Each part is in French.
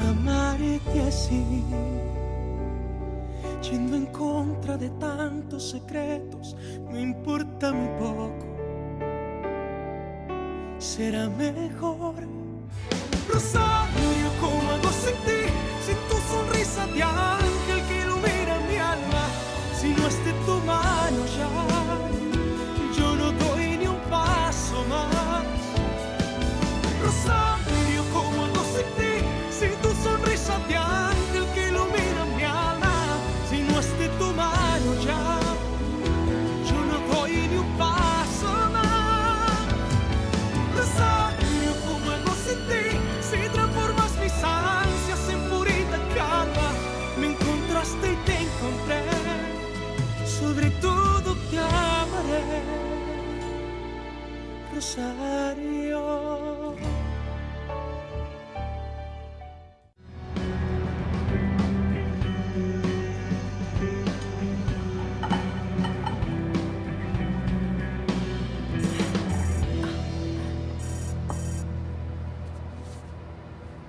amarte así, yendo en contra de tantos secretos, me importa muy poco. Será mejor. Rosario, ¿cómo hago sin ti? Sin tu sonrisa de ángel que ilumina mi alma. Si no es de tu mano ya, yo no doy ni un paso más. Rosario, ¿cómo hago sin ti? Sin tu sonrisa de ángel que ilumina mi alma. Si no es de tu mano ya, yo no doy ni un paso más. Rosario, ¿cómo hago sin ti? Si transformas mis ansias en purita calma. Me encontraste y te encontré. Sobre todo te amaré, Rosario.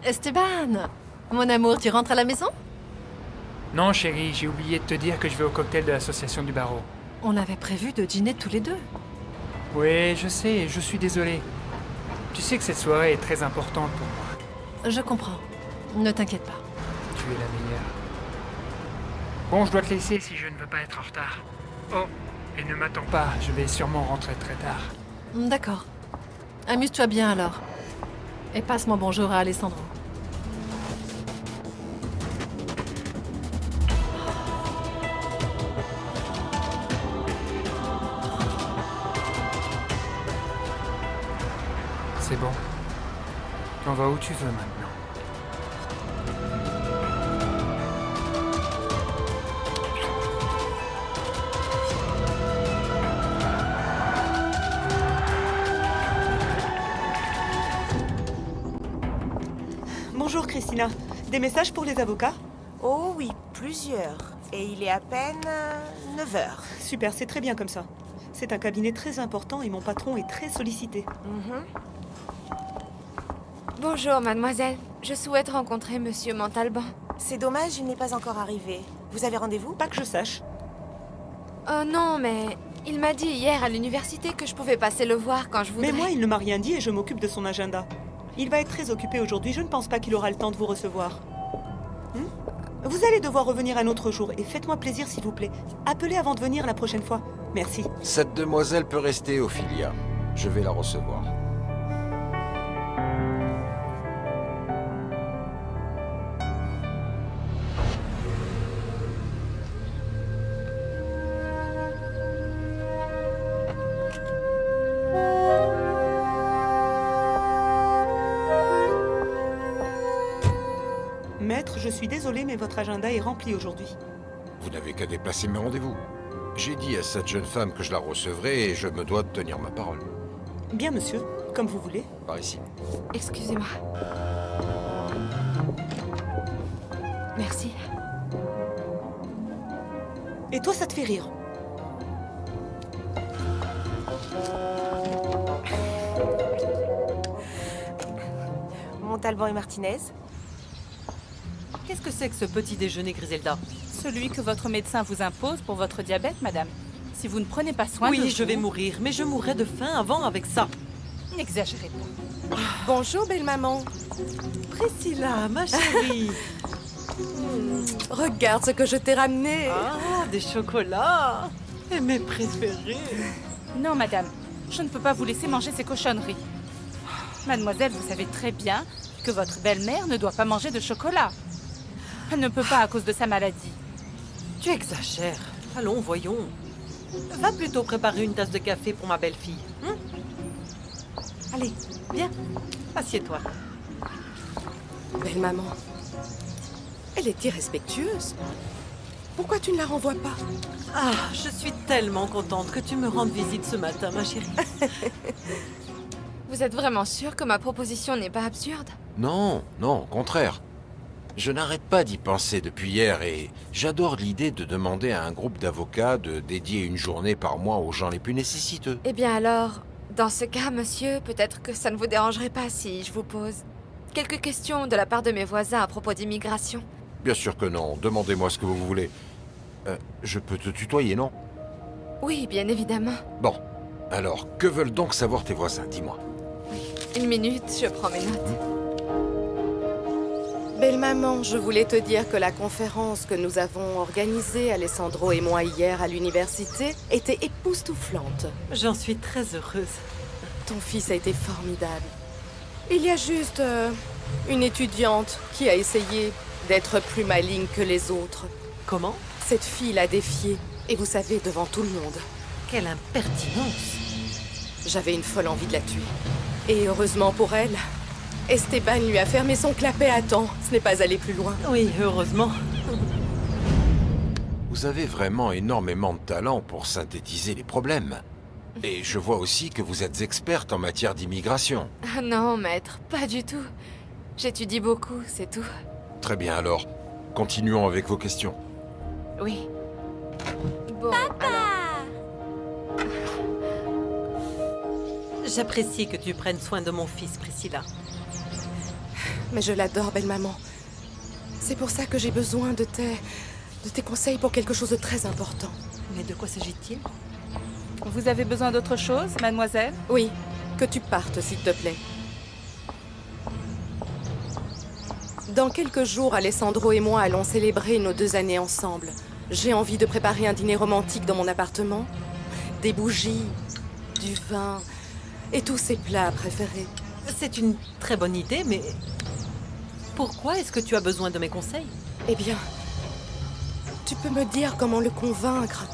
Esteban, mon amour, tu rentres à la maison? Non, chérie, j'ai oublié de te dire que je vais au cocktail de l'association du barreau. On avait prévu de dîner tous les deux. Oui, je sais, je suis désolé. Tu sais que cette soirée est très importante pour moi. Je comprends. Ne t'inquiète pas. Tu es la meilleure. Bon, je dois te laisser si je ne veux pas être en retard. Oh, et ne m'attends pas, je vais sûrement rentrer très tard. D'accord. Amuse-toi bien alors. Et passe mon bonjour à Alessandro. C'est bon. On va où tu veux maintenant. Bonjour Christina. Des messages pour les avocats? Oh oui, plusieurs. Et il est à peine 9 heures. Super, c'est très bien comme ça. C'est un cabinet très important et mon patron est très sollicité. Bonjour, mademoiselle. Je souhaite rencontrer monsieur Montalban. C'est dommage, il n'est pas encore arrivé. Vous avez rendez-vous? Pas que je sache. Oh non, mais il m'a dit hier à l'université que je pouvais passer le voir quand je voudrais. Mais moi, il ne m'a rien dit et je m'occupe de son agenda. Il va être très occupé aujourd'hui, je ne pense pas qu'il aura le temps de vous recevoir. Vous allez devoir revenir un autre jour et faites-moi plaisir s'il vous plaît. Appelez avant de venir la prochaine fois. Merci. Cette demoiselle peut rester, Ophelia. Je vais la recevoir. Maître, je suis désolée, mais votre agenda est rempli aujourd'hui. Vous n'avez qu'à déplacer mes rendez-vous. J'ai dit à cette jeune femme que je la recevrai et je me dois de tenir ma parole. Bien, monsieur, comme vous voulez. Par ici. Excusez-moi. Merci. Et toi, ça te fait rire? Montalban et Martinez. Qu'est-ce que c'est que ce petit déjeuner, Griselda? Celui que votre médecin vous impose pour votre diabète, madame. Si vous ne prenez pas soin de vous... Oui, je vais mourir, mais je mourrai de faim avant avec ça. N'exagérez pas. Bonjour, belle maman. Priscilla, ma chérie. Regarde ce que je t'ai ramené. Ah, des chocolats. Et mes préférés. Non, madame, je ne peux pas vous laisser manger ces cochonneries. Mademoiselle, vous savez très bien que votre belle-mère ne doit pas manger de chocolat. Elle ne peut pas à cause de sa maladie. Tu exagères. Allons, voyons. Va plutôt préparer une tasse de café pour ma belle-fille. Allez, viens. Assieds-toi. Belle maman. Elle est irrespectueuse. Pourquoi tu ne la renvoies pas? Ah, je suis tellement contente que tu me rendes visite ce matin, ma chérie. Vous êtes vraiment sûr que ma proposition n'est pas absurde? Non, non, au contraire. Je n'arrête pas d'y penser depuis hier et j'adore l'idée de demander à un groupe d'avocats de dédier une journée par mois aux gens les plus nécessiteux. Eh bien alors, dans ce cas, monsieur, peut-être que ça ne vous dérangerait pas si je vous pose quelques questions de la part de mes voisins à propos d'immigration. Bien sûr que non. Demandez-moi ce que vous voulez. Je peux te tutoyer, non? Oui, bien évidemment. Bon. Alors, que veulent donc savoir tes voisins? Dis-moi. Une minute, je prends mes notes. Belle maman, je voulais te dire que la conférence que nous avons organisée, Alessandro et moi, hier à l'université, était époustouflante. J'en suis très heureuse. Ton fils a été formidable. Il y a juste une étudiante qui a essayé d'être plus maligne que les autres. Comment? Cette fille l'a défiée, et vous savez, devant tout le monde. Quelle impertinence! J'avais une folle envie de la tuer. Et heureusement pour elle, Esteban lui a fermé son clapet à temps. Ce n'est pas allé plus loin. Oui, heureusement. Vous avez vraiment énormément de talent pour synthétiser les problèmes. Et je vois aussi que vous êtes experte en matière d'immigration. Ah non, maître, pas du tout. J'étudie beaucoup, c'est tout. Très bien alors. Continuons avec vos questions. Oui. Bon, J'apprécie que tu prennes soin de mon fils, Priscilla. Mais je l'adore, belle maman. C'est pour ça que j'ai besoin de tes conseils pour quelque chose de très important. Mais de quoi s'agit-il? Vous avez besoin d'autre chose, mademoiselle? Oui, que tu partes, s'il te plaît. Dans quelques jours, Alessandro et moi allons célébrer nos 2 années ensemble. J'ai envie de préparer un dîner romantique dans mon appartement. Des bougies, du vin et tous ses plats préférés. C'est une très bonne idée, mais... Pourquoi est-ce que tu as besoin de mes conseils? Eh bien, tu peux me dire comment le convaincre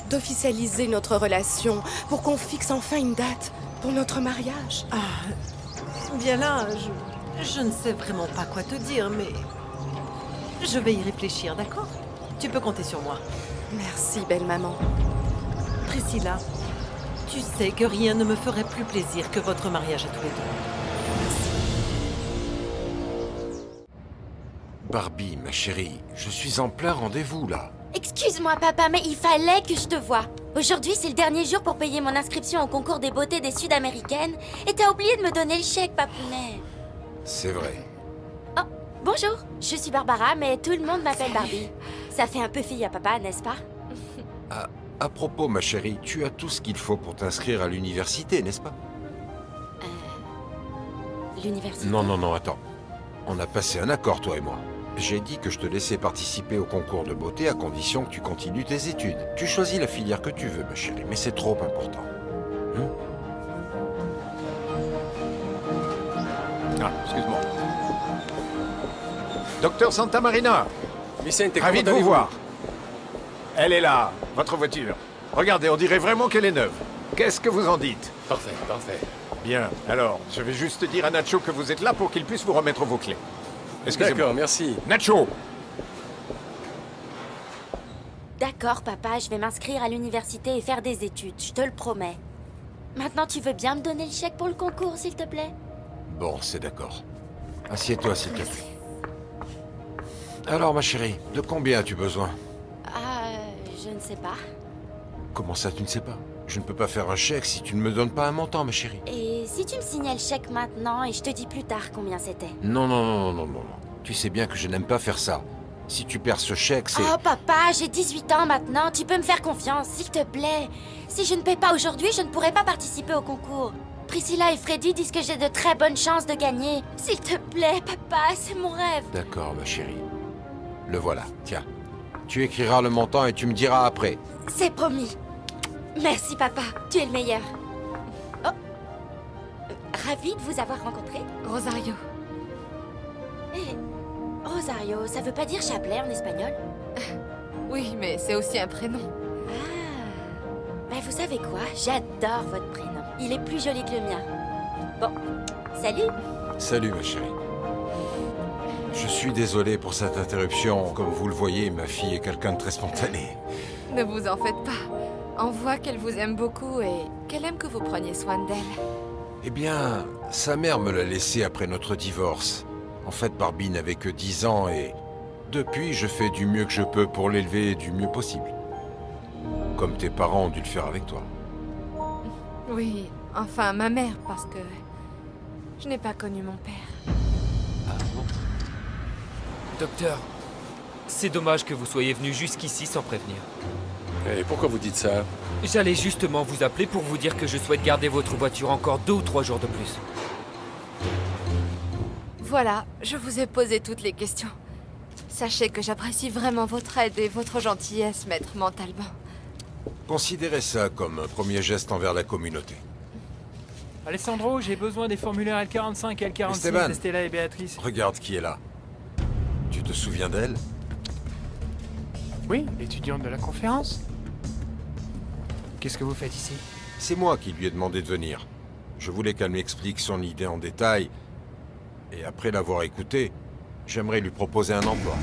d'officialiser notre relation pour qu'on fixe enfin une date pour notre mariage? Bien là, je ne sais vraiment pas quoi te dire, mais... Je vais y réfléchir, d'accord? Tu peux compter sur moi. Merci, belle maman. Priscilla, tu sais que rien ne me ferait plus plaisir que votre mariage à tous les deux. Barbie, ma chérie, je suis en plein rendez-vous là. Excuse-moi, papa, mais il fallait que je te voie. Aujourd'hui, c'est le dernier jour pour payer mon inscription au concours des beautés des Sud-Américaines. Et t'as oublié de me donner le chèque, papounet. C'est vrai. Oh, bonjour, je suis Barbara, mais tout le monde m'appelle Barbie. Ça fait un peu fille à papa, n'est-ce pas? À propos, ma chérie, tu as tout ce qu'il faut pour t'inscrire à l'université, n'est-ce pas? L'université? Non, attends. On a passé un accord, toi et moi. J'ai dit que je te laissais participer au concours de beauté à condition que tu continues tes études. Tu choisis la filière que tu veux, ma chérie, mais c'est trop important. Excuse-moi. Docteur Santa Marina, ravi de vous voir. Elle est là, votre voiture. Regardez, on dirait vraiment qu'elle est neuve. Qu'est-ce que vous en dites? Parfait, parfait. Bien, alors, je vais juste dire à Nacho que vous êtes là pour qu'il puisse vous remettre vos clés. Excusez-moi. D'accord, merci. Nacho! D'accord, papa, je vais m'inscrire à l'université et faire des études, je te le promets. Maintenant, tu veux bien me donner le chèque pour le concours, s'il te plaît? Bon, c'est d'accord. Assieds-toi, s'il te plaît. Alors, ma chérie, de combien as-tu besoin? Je ne sais pas. Comment ça, tu ne sais pas? Je ne peux pas faire un chèque si tu ne me donnes pas un montant, ma chérie. Et si tu me signais le chèque maintenant et je te dis plus tard combien c'était? Non. Tu sais bien que je n'aime pas faire ça. Si tu perds ce chèque, c'est... Oh papa, j'ai 18 ans maintenant, tu peux me faire confiance, s'il te plaît. Si je ne paie pas aujourd'hui, je ne pourrai pas participer au concours. Priscilla et Freddy disent que j'ai de très bonnes chances de gagner. S'il te plaît, papa, c'est mon rêve. D'accord, ma chérie. Le voilà, tiens. Tu écriras le montant et tu me diras après. C'est promis. Merci, papa, tu es le meilleur. Oh, ravie de vous avoir rencontré. Rosario. Rosario, ça veut pas dire chapelet en espagnol? Oui, mais c'est aussi un prénom. Ben vous savez quoi? J'adore votre prénom. Il est plus joli que le mien. Bon, salut. Salut, ma chérie. Je suis désolé pour cette interruption. Comme vous le voyez, ma fille est quelqu'un de très spontané. Ne vous en faites pas. On voit qu'elle vous aime beaucoup et qu'elle aime que vous preniez soin d'elle. Eh bien, sa mère me l'a laissée après notre divorce. En fait, Barbie n'avait que 10 ans et... Depuis, je fais du mieux que je peux pour l'élever du mieux possible. Comme tes parents ont dû le faire avec toi. Oui, enfin ma mère, parce que je n'ai pas connu mon père. Docteur, c'est dommage que vous soyez venu jusqu'ici sans prévenir. Et pourquoi vous dites ça? J'allais justement vous appeler pour vous dire que je souhaite garder votre voiture encore 2 ou 3 jours de plus. Voilà, je vous ai posé toutes les questions. Sachez que j'apprécie vraiment votre aide et votre gentillesse, maître Montalban. Considérez ça comme un premier geste envers la communauté. Alessandro, j'ai besoin des formulaires L45 et L46 Esteban, d'Estella et Béatrice. Regarde qui est là. Tu te souviens d'elle? Oui, l'étudiante de la conférence. Qu'est-ce que vous faites ici? C'est moi qui lui ai demandé de venir. Je voulais qu'elle m'explique son idée en détail. Et après l'avoir écoutée, j'aimerais lui proposer un emploi.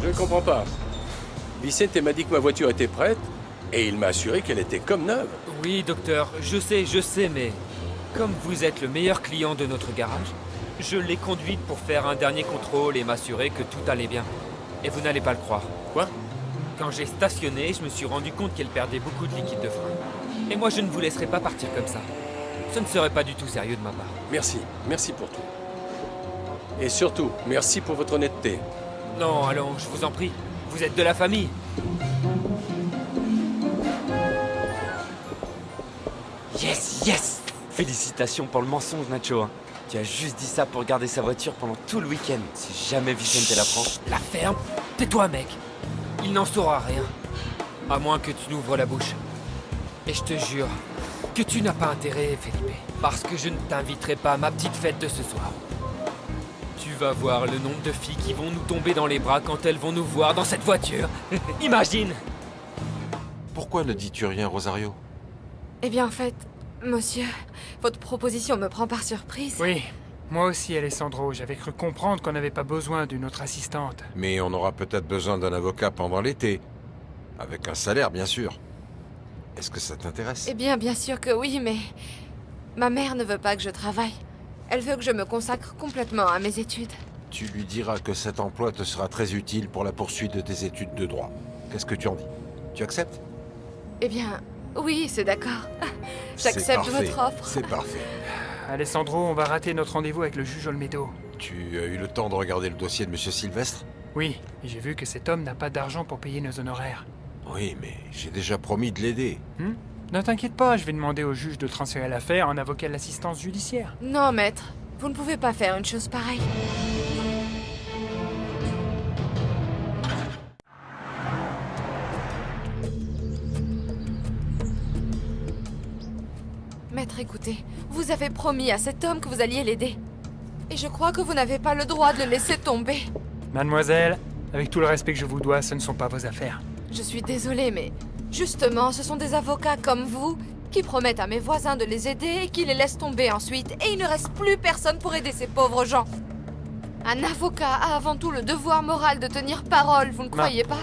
Je ne comprends pas. Vicente m'a dit que ma voiture était prête, et il m'a assuré qu'elle était comme neuve. Oui, docteur, je sais, mais... Comme vous êtes le meilleur client de notre garage, je l'ai conduite pour faire un dernier contrôle et m'assurer que tout allait bien. Et vous n'allez pas le croire. Quoi? Quand j'ai stationné, je me suis rendu compte qu'elle perdait beaucoup de liquide de frein. Et moi, je ne vous laisserai pas partir comme ça. Ce ne serait pas du tout sérieux de ma part. Merci, merci pour tout. Et surtout, merci pour votre honnêteté. Non, allons, je vous en prie. Vous êtes de la famille. Yes, yes! Félicitations pour le mensonge, Nacho. Hein. Tu as juste dit ça pour garder sa voiture pendant tout le week-end. Si jamais Vicente la prend... La ferme. Tais-toi, mec. Il n'en saura rien. À moins que tu n'ouvres la bouche. Et je te jure que tu n'as pas intérêt, Felipe. Parce que je ne t'inviterai pas à ma petite fête de ce soir. Tu vas voir le nombre de filles qui vont nous tomber dans les bras quand elles vont nous voir dans cette voiture. Imagine! Pourquoi ne dis-tu rien, Rosario? Eh bien, en fait, monsieur, votre proposition me prend par surprise. Oui, moi aussi, Alessandro. J'avais cru comprendre qu'on n'avait pas besoin d'une autre assistante. Mais on aura peut-être besoin d'un avocat pendant l'été. Avec un salaire, bien sûr. Est-ce que ça t'intéresse? Eh bien, bien sûr que oui, mais... Ma mère ne veut pas que je travaille. Elle veut que je me consacre complètement à mes études. Tu lui diras que cet emploi te sera très utile pour la poursuite de tes études de droit. Qu'est-ce que tu en dis? Tu acceptes? Eh bien, oui, c'est d'accord. J'accepte votre offre. C'est parfait. Alessandro, on va rater notre rendez-vous avec le juge Olmedo. Tu as eu le temps de regarder le dossier de Monsieur Sylvestre? Oui, et j'ai vu que cet homme n'a pas d'argent pour payer nos honoraires. Oui, mais j'ai déjà promis de l'aider. Ne t'inquiète pas, je vais demander au juge de transférer l'affaire en avocat de l'assistance judiciaire. Non, maître, vous ne pouvez pas faire une chose pareille. Maître, écoutez, vous avez promis à cet homme que vous alliez l'aider. Et je crois que vous n'avez pas le droit de le laisser tomber. Mademoiselle, avec tout le respect que je vous dois, ce ne sont pas vos affaires. Je suis désolée, mais justement, ce sont des avocats comme vous qui promettent à mes voisins de les aider et qui les laissent tomber ensuite. Et il ne reste plus personne pour aider ces pauvres gens. Un avocat a avant tout le devoir moral de tenir parole, vous ne croyez pas?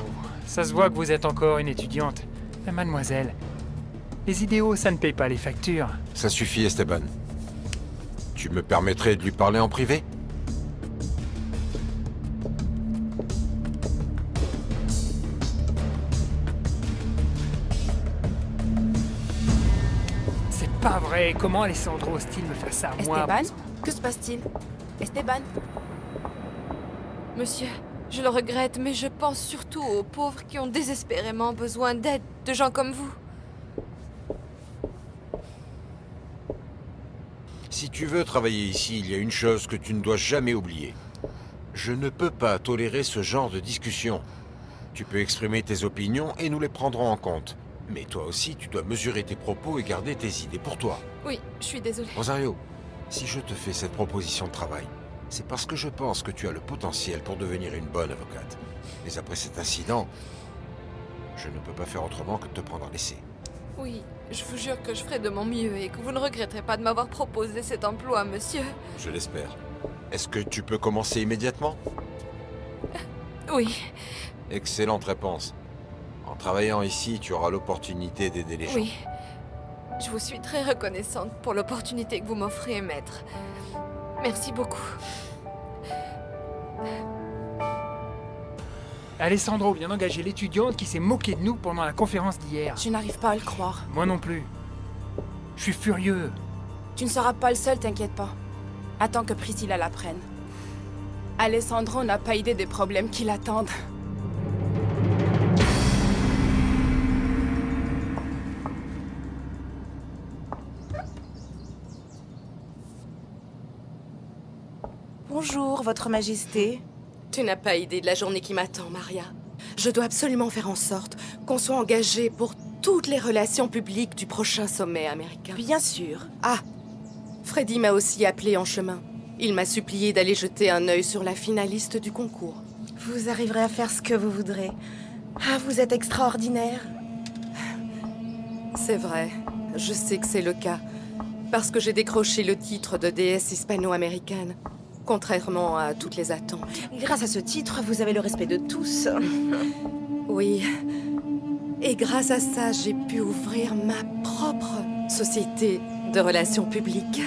Ça se voit que vous êtes encore une étudiante. Mais mademoiselle, les idéaux, ça ne paye pas les factures. Ça suffit, Esteban. Tu me permettrais de lui parler en privé? C'est pas vrai. Comment Alessandro ose-t-il me faire ça à moi? Esteban, que se passe-t-il? Esteban? Monsieur, je le regrette, mais je pense surtout aux pauvres qui ont désespérément besoin d'aide, de gens comme vous. Si tu veux travailler ici, il y a une chose que tu ne dois jamais oublier. Je ne peux pas tolérer ce genre de discussion. Tu peux exprimer tes opinions et nous les prendrons en compte. Mais toi aussi, tu dois mesurer tes propos et garder tes idées pour toi. Oui, je suis désolée. Rosario, si je te fais cette proposition de travail, c'est parce que je pense que tu as le potentiel pour devenir une bonne avocate. Mais après cet incident, je ne peux pas faire autrement que de te prendre à l'essai. Oui, je vous jure que je ferai de mon mieux et que vous ne regretterez pas de m'avoir proposé cet emploi, monsieur. Je l'espère. Est-ce que tu peux commencer immédiatement? Oui. Excellente réponse. En travaillant ici, tu auras l'opportunité d'aider les gens. Oui. Je vous suis très reconnaissante pour l'opportunité que vous m'offrez, maître. Merci beaucoup. Alessandro vient d'engager l'étudiante qui s'est moquée de nous pendant la conférence d'hier. Je n'arrive pas à le croire. Moi non plus. Je suis furieux. Tu ne seras pas le seul, t'inquiète pas. Attends que Priscilla l'apprenne. Alessandro n'a pas idée des problèmes qui l'attendent. Bonjour, Votre Majesté. Tu n'as pas idée de la journée qui m'attend, Maria. Je dois absolument faire en sorte qu'on soit engagé pour toutes les relations publiques du prochain sommet américain. Bien sûr. Ah, Freddy m'a aussi appelé en chemin. Il m'a supplié d'aller jeter un œil sur la finaliste du concours. Vous arriverez à faire ce que vous voudrez. Ah, vous êtes extraordinaire. C'est vrai, je sais que c'est le cas. Parce que j'ai décroché le titre de déesse hispano-américaine. Contrairement à toutes les attentes. Grâce à ce titre, vous avez le respect de tous. Oui. Et grâce à ça, j'ai pu ouvrir ma propre société de relations publiques.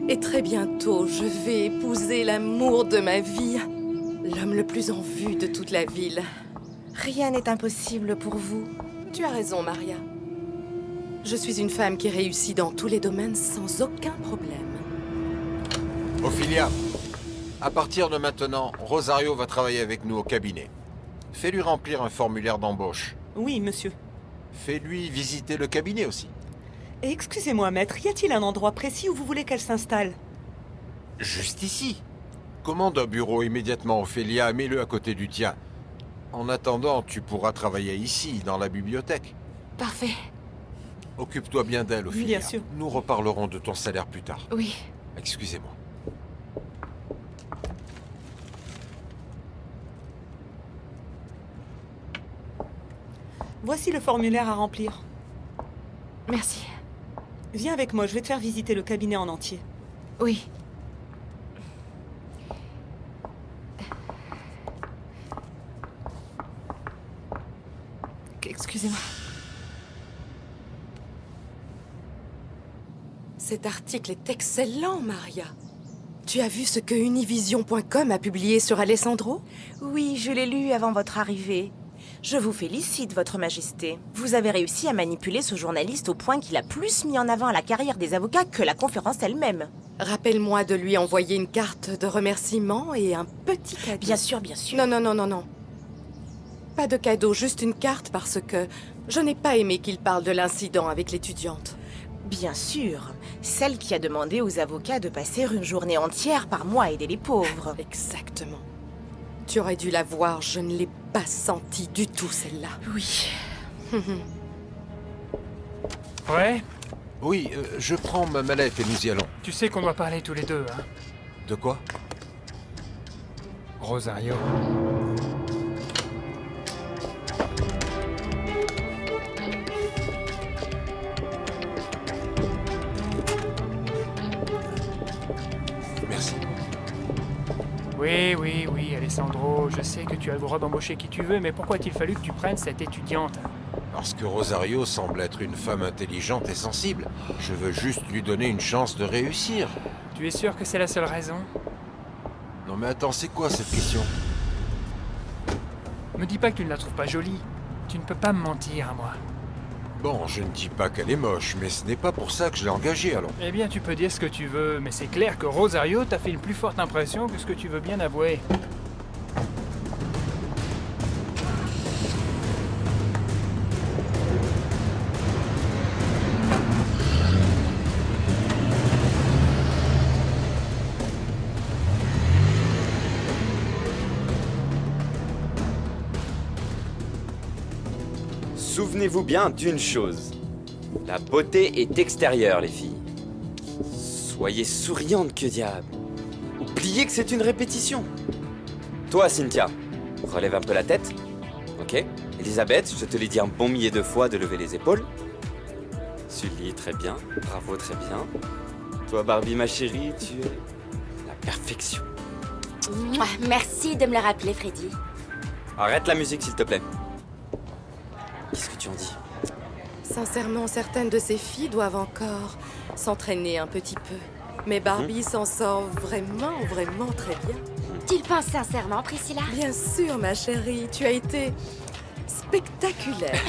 Et très bientôt, je vais épouser l'amour de ma vie. L'homme le plus en vue de toute la ville. Rien n'est impossible pour vous. Tu as raison, Maria. Je suis une femme qui réussit dans tous les domaines sans aucun problème. Ophelia, à partir de maintenant, Rosario va travailler avec nous au cabinet. Fais-lui remplir un formulaire d'embauche. Oui, monsieur. Fais-lui visiter le cabinet aussi. Et excusez-moi, maître, y a-t-il un endroit précis où vous voulez qu'elle s'installe? Juste ici. Commande un bureau immédiatement, Ophelia, mets-le à côté du tien. En attendant, tu pourras travailler ici, dans la bibliothèque. Parfait. Occupe-toi bien d'elle, Ophelia. Bien sûr. Nous reparlerons de ton salaire plus tard. Oui. Excusez-moi. Voici le formulaire à remplir. Merci. Viens avec moi, je vais te faire visiter le cabinet en entier. Oui. Excusez-moi. Cet article est excellent, Maria. Tu as vu ce que Univision.com a publié sur Alessandro? Oui, je l'ai lu avant votre arrivée. Je vous félicite, Votre Majesté. Vous avez réussi à manipuler ce journaliste au point qu'il a plus mis en avant la carrière des avocats que la conférence elle-même. Rappelle-moi de lui envoyer une carte de remerciement et un petit cadeau. Bien sûr, bien sûr. Non, non, non, non, non. Pas de cadeau, juste une carte parce que je n'ai pas aimé qu'il parle de l'incident avec l'étudiante. Bien sûr. Celle qui a demandé aux avocats de passer une journée entière par mois à aider les pauvres. Exactement. Tu aurais dû la voir, je ne l'ai pas sentie du tout, celle-là. Oui. Ouais? Oui, je prends ma mallette et nous y allons. Tu sais qu'on doit parler tous les deux, hein? De quoi? Rosario. Merci. Oui, Alessandro, je sais que tu as le droit d'embaucher qui tu veux, mais pourquoi a-t-il fallu que tu prennes cette étudiante? Parce que Rosario semble être une femme intelligente et sensible. Je veux juste lui donner une chance de réussir. Tu es sûr que c'est la seule raison? Non mais attends, c'est quoi cette question? Me dis pas que tu ne la trouves pas jolie. Tu ne peux pas me mentir à moi. Bon, je ne dis pas qu'elle est moche, mais ce n'est pas pour ça que je l'ai engagée, alors. Eh bien, tu peux dire ce que tu veux, mais c'est clair que Rosario t'a fait une plus forte impression que ce que tu veux bien avouer. Souvenez-vous bien d'une chose. La beauté est extérieure, les filles. Soyez souriantes, que diable. Oubliez que c'est une répétition. Toi, Cynthia, relève un peu la tête. Ok. Elisabeth, je te l'ai dit un bon millier de fois de lever les épaules. Sully, très bien. Bravo, très bien. Toi, Barbie, ma chérie, tu es la perfection. Mouah, merci de me le rappeler, Freddy. Arrête la musique, s'il te plaît. Qu'est-ce que tu en dis? Sincèrement, certaines de ces filles doivent encore s'entraîner un petit peu. Mais Barbie s'en sort vraiment très bien. Tu le penses sincèrement, Priscilla? Bien sûr, ma chérie. Tu as été spectaculaire.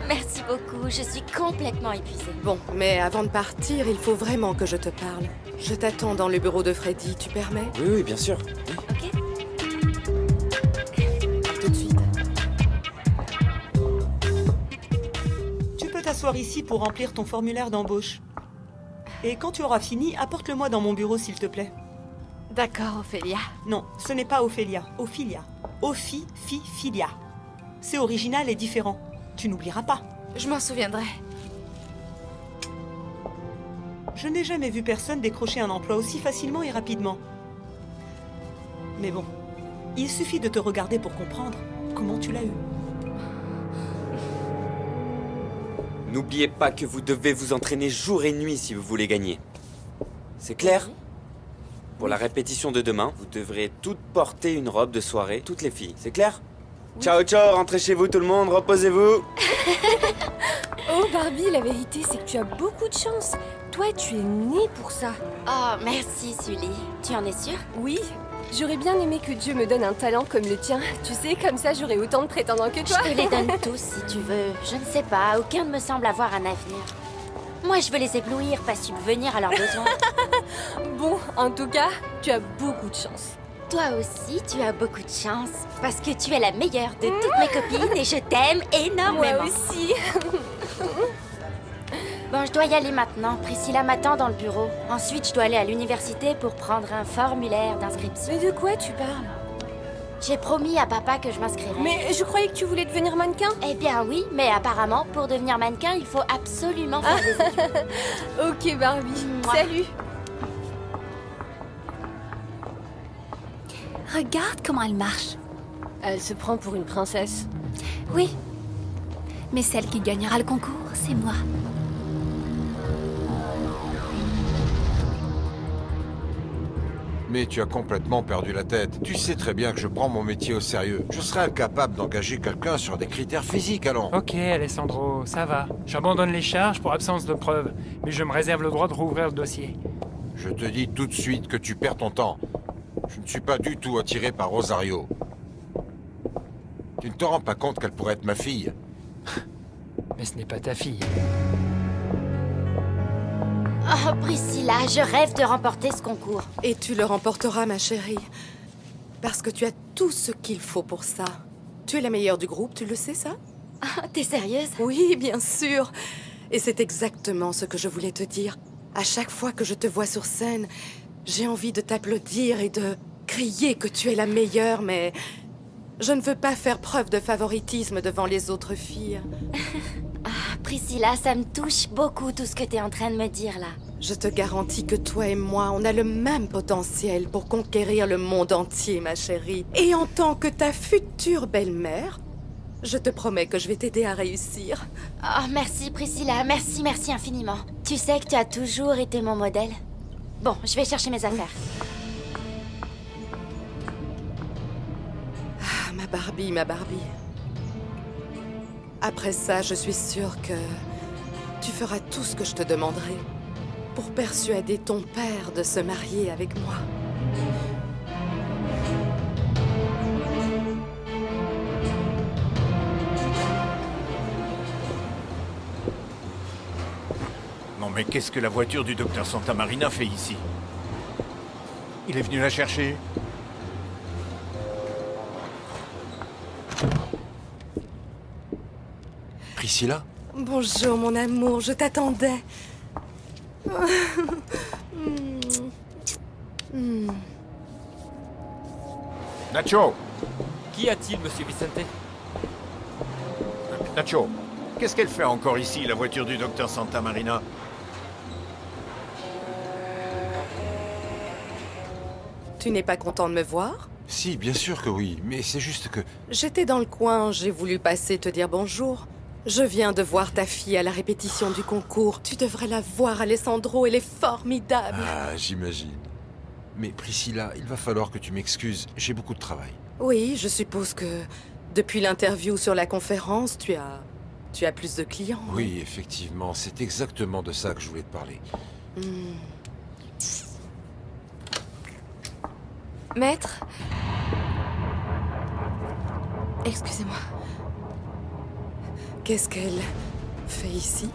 Merci beaucoup, je suis complètement épuisée. Bon, mais avant de partir, il faut vraiment que je te parle. Je t'attends dans le bureau de Freddy, tu permets? Oui, oui, bien sûr. Ok. Tout de suite. Tu peux t'asseoir ici pour remplir ton formulaire d'embauche. Et quand tu auras fini, apporte-le-moi dans mon bureau, s'il te plaît. D'accord, Ophélia. Non, ce n'est pas Ophélia. Ophilia. Ophi-fi-filia. C'est original et différent. Tu n'oublieras pas. Je m'en souviendrai. Je n'ai jamais vu personne décrocher un emploi aussi facilement et rapidement. Mais bon, il suffit de te regarder pour comprendre comment tu l'as eu. N'oubliez pas que vous devez vous entraîner jour et nuit si vous voulez gagner. C'est clair? Pour la répétition de demain, vous devrez toutes porter une robe de soirée, toutes les filles. C'est clair? Oui. Ciao, ciao, rentrez chez vous tout le monde, reposez-vous. Oh Barbie, la vérité c'est que tu as beaucoup de chance. Toi, tu es née pour ça. Oh, merci Sully. Tu en es sûre? Oui. J'aurais bien aimé que Dieu me donne un talent comme le tien. Tu sais, comme ça j'aurais autant de prétendants que toi. Je te les donne tous si tu veux. Je ne sais pas, aucun ne me semble avoir un avenir. Moi, je veux les éblouir, pas subvenir à leurs besoins. Bon, en tout cas, tu as beaucoup de chance. Toi aussi, tu as beaucoup de chance. Parce que tu es la meilleure de toutes mes copines et je t'aime énormément. Moi aussi. Bon, je dois y aller maintenant. Priscilla m'attend dans le bureau. Ensuite, je dois aller à l'université pour prendre un formulaire d'inscription. Mais de quoi tu parles? J'ai promis à papa que je m'inscrirais. Mais je croyais que tu voulais devenir mannequin. Eh bien oui, mais apparemment, pour devenir mannequin, il faut absolument faire des études. Ok Barbie, salut. Regarde comment elle marche. Elle se prend pour une princesse. Oui. Mais celle qui gagnera le concours, c'est moi. Mais tu as complètement perdu la tête. Tu sais très bien que je prends mon métier au sérieux. Je serais incapable d'engager quelqu'un sur des critères physiques, allons. Ok, Alessandro, ça va. J'abandonne les charges pour absence de preuves, mais je me réserve le droit de rouvrir le dossier. Je te dis tout de suite que tu perds ton temps. Je ne suis pas du tout attiré par Rosario. Tu ne te rends pas compte qu'elle pourrait être ma fille? Mais ce n'est pas ta fille. Oh, Priscilla, je rêve de remporter ce concours. Et tu le remporteras, ma chérie. Parce que tu as tout ce qu'il faut pour ça. Tu es la meilleure du groupe, tu le sais, ça? Ah, t'es sérieuse? Oui, bien sûr. Et c'est exactement ce que je voulais te dire. À chaque fois que je te vois sur scène, j'ai envie de t'applaudir et de crier que tu es la meilleure, mais je ne veux pas faire preuve de favoritisme devant les autres filles. Priscilla, ça me touche beaucoup tout ce que t'es en train de me dire là. Je te garantis que toi et moi, on a le même potentiel pour conquérir le monde entier, ma chérie. Et en tant que ta future belle-mère, je te promets que je vais t'aider à réussir. Oh, merci Priscilla, merci, merci infiniment. Tu sais que tu as toujours été mon modèle. Bon, je vais chercher mes affaires. Ah, ma Barbie, ma Barbie. Après ça, je suis sûre que tu feras tout ce que je te demanderai pour persuader ton père de se marier avec moi. Non mais qu'est-ce que la voiture du docteur Santa Marina fait ici? Il est venu la chercher? Priscilla? Bonjour, mon amour, je t'attendais. Nacho! Qu'y a-t-il, monsieur Vicente? Nacho, qu'est-ce qu'elle fait encore ici, la voiture du docteur Santa Marina? Tu n'es pas content de me voir? Si, bien sûr que oui, mais c'est juste que... J'étais dans le coin, j'ai voulu passer te dire bonjour. Je viens de voir ta fille à la répétition du concours. Tu devrais la voir, Alessandro, elle est formidable. Ah, j'imagine. Mais Priscilla, il va falloir que tu m'excuses, j'ai beaucoup de travail. Oui, je suppose que depuis l'interview sur la conférence, tu as plus de clients. Oui, effectivement, c'est exactement de ça que je voulais te parler. Maître? Excusez-moi. Qu'est-ce qu'elle fait ici?